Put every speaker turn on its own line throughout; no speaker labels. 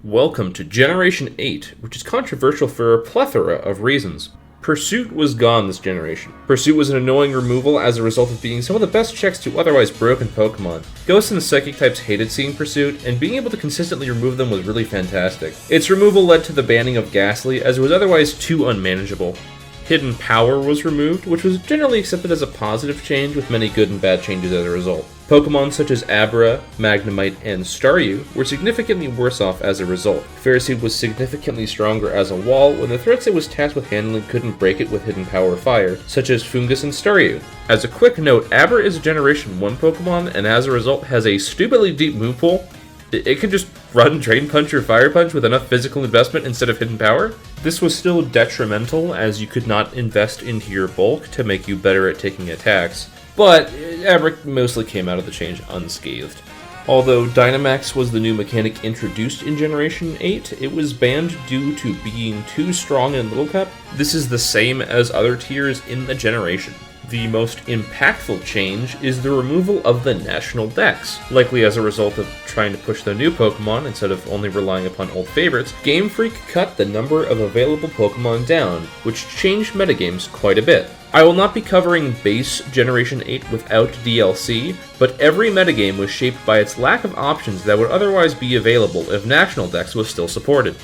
Welcome to Generation 8, which is controversial for a plethora of reasons. Pursuit was gone this generation. Pursuit was an annoying removal as a result of being some of the best checks to otherwise broken Pokemon. Ghost and Psychic types hated seeing Pursuit, and being able to consistently remove them was really fantastic. Its removal led to the banning of Gastly, as it was otherwise too unmanageable. Hidden Power was removed, which was generally accepted as a positive change, with many good and bad changes as a result. Pokemon such as Abra, Magnemite, and Staryu were significantly worse off as a result. Ferroseed was significantly stronger as a wall when the threats it was tasked with handling couldn't break it with Hidden Power Fire, such as Fungus and Staryu. As a quick note, Abra is a Generation 1 Pokemon, and as a result has a stupidly deep move pool. It can just run Drain Punch or Fire Punch with enough physical investment instead of Hidden Power. This was still detrimental, as you could not invest into your bulk to make you better at taking attacks, but Abra mostly came out of the change unscathed. Although Dynamax was the new mechanic introduced in Generation 8, it was banned due to being too strong in Little Cup. This is the same as other tiers in the generation. The most impactful change is the removal of the National Dex. Likely as a result of trying to push their new Pokemon instead of only relying upon old favorites, Game Freak cut the number of available Pokemon down, which changed metagames quite a bit. I will not be covering base Generation 8 without DLC, but every metagame was shaped by its lack of options that would otherwise be available if National Dex was still supported.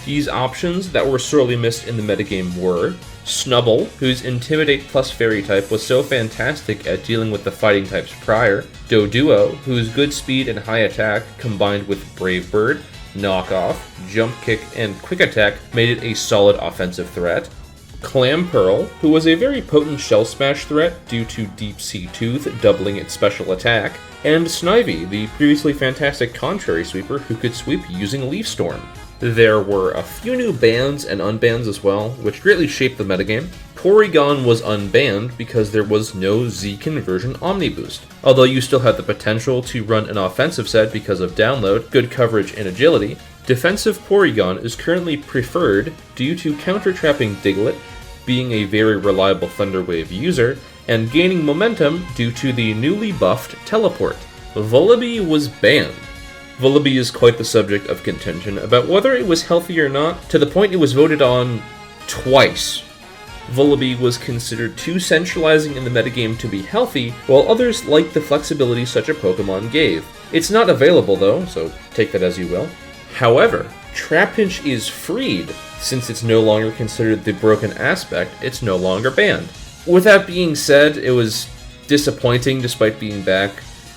These options that were sorely missed in the metagame were Snubbull, whose Intimidate plus Fairy type was so fantastic at dealing with the fighting types prior, Doduo, whose good speed and high attack combined with Brave Bird, Knockoff, Jump Kick, and Quick Attack made it a solid offensive threat, Clamperl, who was a very potent Shell Smash threat due to Deep Sea Tooth doubling its special attack, and Snivy, the previously fantastic Contrary Sweeper who could sweep using Leaf Storm. There were a few new bans and unbans as well, which greatly shaped the metagame. Porygon was unbanned because there was no Z conversion Omni Boost. Although you still had the potential to run an offensive set because of download, good coverage, and agility, defensive Porygon is currently preferred due to counter-trapping Diglett, being a very reliable Thunder Wave user, and gaining momentum due to the newly buffed Teleport. Vullaby was banned. Vullaby is quite the subject of contention about whether it was healthy or not, to the point it was voted on twice. Vullaby was considered too centralizing in the metagame to be healthy, while others liked the flexibility such a Pokemon gave. It's not available though, so take that as you will. However, Trapinch is freed. Since it's no longer considered the broken aspect, it's no longer banned. With that being said, it was disappointing despite being back.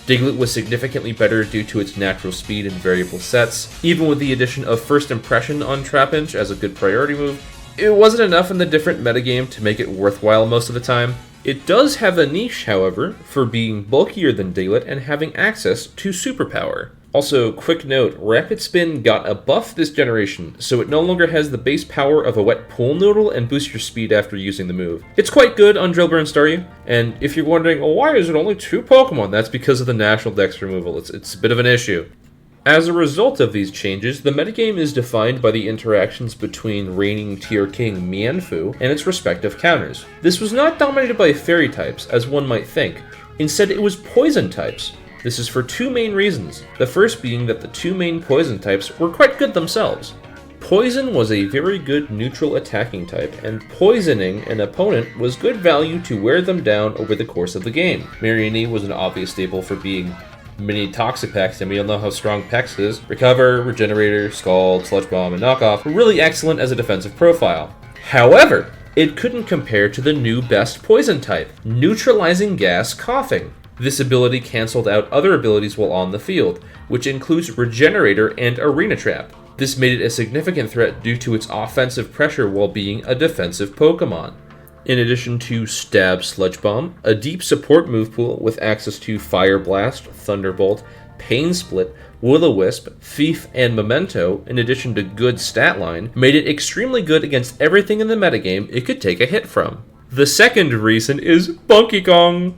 Diglett was significantly better due to its natural speed and variable sets. Even with the addition of First Impression on Trapinch as a good priority move, it wasn't enough in the different metagame to make it worthwhile most of the time. It does have a niche, however, for being bulkier than Diglett and having access to Superpower. Also, quick note, Rapid Spin got a buff this generation, so it no longer has the base power of a Wet Pool Noodle and boosts your speed after using the move. It's quite good on Drillbur and Staryu, and if you're wondering, well, why is it only 2 Pokemon? That's because of the National Dex removal. It's a bit of an issue. As a result of these changes, the metagame is defined by the interactions between reigning tier king Mienfoo and its respective counters. This was not dominated by fairy types, as one might think. Instead, it was poison types. This is for 2 main reasons, the first being that the 2 main poison types were quite good themselves. Poison was a very good neutral attacking type, and poisoning an opponent was good value to wear them down over the course of the game. Mariani was an obvious staple for being mini Toxapex, and we all know how strong Pex is. Recover, Regenerator, Scald, Sludge Bomb, and Knockoff were really excellent as a defensive profile. However, it couldn't compare to the new best poison type, Neutralizing Gas Coughing. This ability cancelled out other abilities while on the field, which includes Regenerator and Arena Trap. This made it a significant threat due to its offensive pressure while being a defensive Pokemon. In addition to Stab Sludge Bomb, a deep support move pool with access to Fire Blast, Thunderbolt, Pain Split, Will-O-Wisp, Thief, and Memento, in addition to good stat line, made it extremely good against everything in the metagame it could take a hit from. The second reason is Donkey Kong.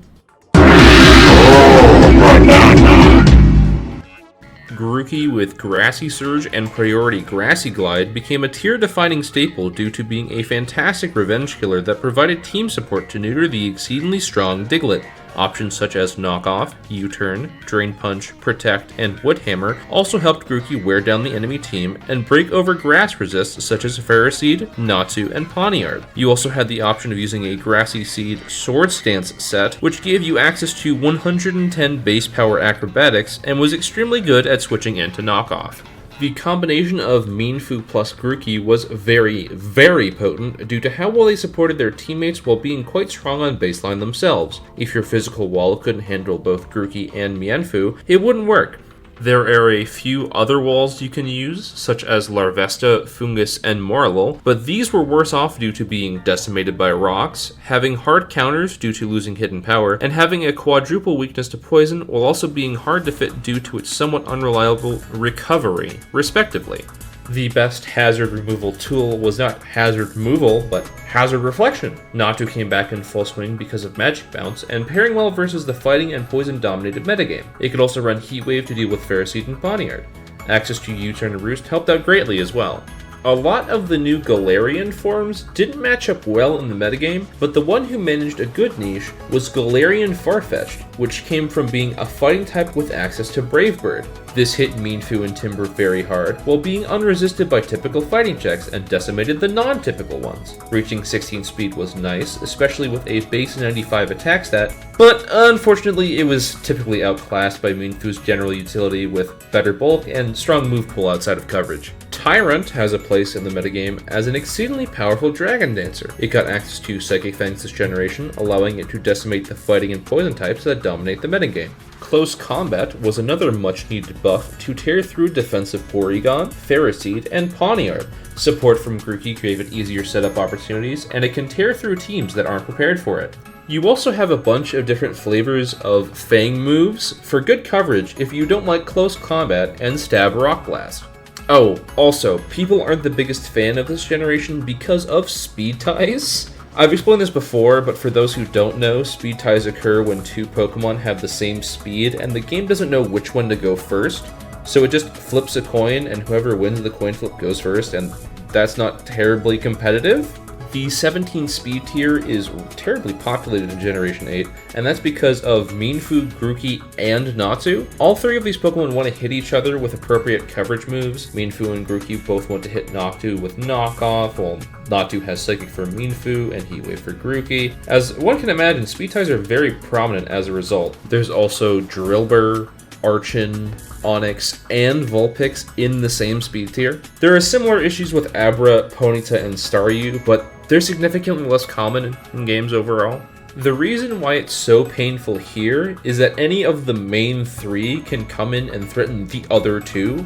Grookey with Grassy Surge and Priority Grassy Glide became a tier-defining staple due to being a fantastic revenge killer that provided team support to neuter the exceedingly strong Diglett. Options such as Knock Off, U-Turn, Drain Punch, Protect, and Wood Hammer also helped Grookey wear down the enemy team and break over grass resists such as Ferroseed, Natsu, and Pawniard. You also had the option of using a Grassy Seed Sword Stance set, which gave you access to 110 base power acrobatics and was extremely good at switching into Knock Off. The combination of Minfu plus Grookey was very, very potent due to how well they supported their teammates while being quite strong on baseline themselves. If your physical wall couldn't handle both Grookey and Mienfoo, it wouldn't work. There are a few other walls you can use, such as Larvesta, Fungus, and Morlul, but these were worse off due to being decimated by rocks, having hard counters due to losing hidden power, and having a quadruple weakness to poison while also being hard to fit due to its somewhat unreliable recovery, respectively. The best hazard removal tool was not hazard removal, but hazard reflection. Natu came back in full swing because of magic bounce, and pairing well versus the fighting and poison dominated metagame. It could also run Heat Wave to deal with Ferroseed and Pawniard. Access to U-Turn and Roost helped out greatly as well. A lot of the new Galarian forms didn't match up well in the metagame, but the one who managed a good niche was Galarian Farfetch'd, which came from being a fighting type with access to Brave Bird. This hit Mienfoo and Timber very hard, while being unresisted by typical fighting checks and decimated the non-typical ones. Reaching 16 speed was nice, especially with a base 95 attack stat, but unfortunately it was typically outclassed by Mienfoo's general utility with better bulk and strong move pool outside of coverage. Tyrant has a place in the metagame as an exceedingly powerful Dragon Dancer. It got access to Psychic Fangs this generation, allowing it to decimate the fighting and poison types that dominate the metagame. Close Combat was another much-needed buff to tear through defensive Porygon, Ferroseed, and Pawniard. Support from Grookey gave it easier setup opportunities, and it can tear through teams that aren't prepared for it. You also have a bunch of different flavors of Fang moves for good coverage if you don't like Close Combat and Stab Rock Blast. Oh, also, people aren't the biggest fan of this generation because of speed ties. I've explained this before, but for those who don't know, speed ties occur when two Pokemon have the same speed and the game doesn't know which one to go first. So it just flips a coin and whoever wins the coin flip goes first, and that's not terribly competitive. The 17 speed tier is terribly populated in Generation 8, and that's because of Mienfoo, Grookey, and Natsu. All three of these Pokemon want to hit each other with appropriate coverage moves. Mienfoo and Grookey both want to hit Noctu with Knock Off, while Natu has Psychic for Mienfoo and Heat Wave for Grookey. As one can imagine, speed ties are very prominent as a result. There's also Drillbur, Archon, Onix, and Vulpix in the same speed tier. There are similar issues with Abra, Ponyta, and Staryu, but they're significantly less common in games overall. The reason why it's so painful here is that any of the main three can come in and threaten the other two.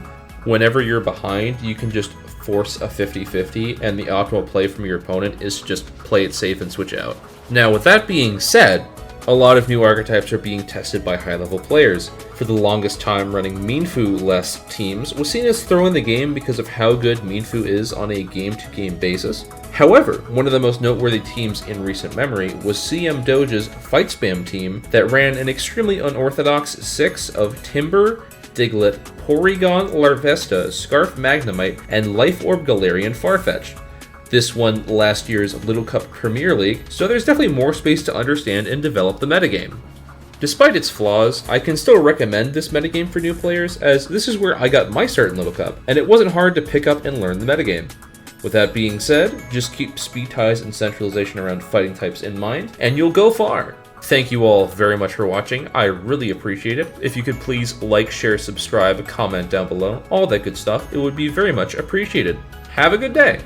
Whenever you're behind, you can just force a 50-50, and the optimal play from your opponent is to just play it safe and switch out. Now, with that being said, a lot of new archetypes are being tested by high-level players. For the longest time, running Mienfoo-less teams was seen as throwing the game because of how good Mienfoo is on a game-to-game basis. However, one of the most noteworthy teams in recent memory was CM Doge's Fight Spam team that ran an extremely unorthodox 6 of Timber, Diglett, Porygon, Larvesta, Scarf Magnemite, and Life Orb Galarian Farfetch'd. This won last year's Little Cup Premier League, so there's definitely more space to understand and develop the metagame. Despite its flaws, I can still recommend this metagame for new players, as this is where I got my start in Little Cup, and it wasn't hard to pick up and learn the metagame. With that being said, just keep speed ties and centralization around fighting types in mind, and you'll go far. Thank you all very much for watching, I really appreciate it. If you could please like, share, subscribe, comment down below, all that good stuff, it would be very much appreciated. Have a good day!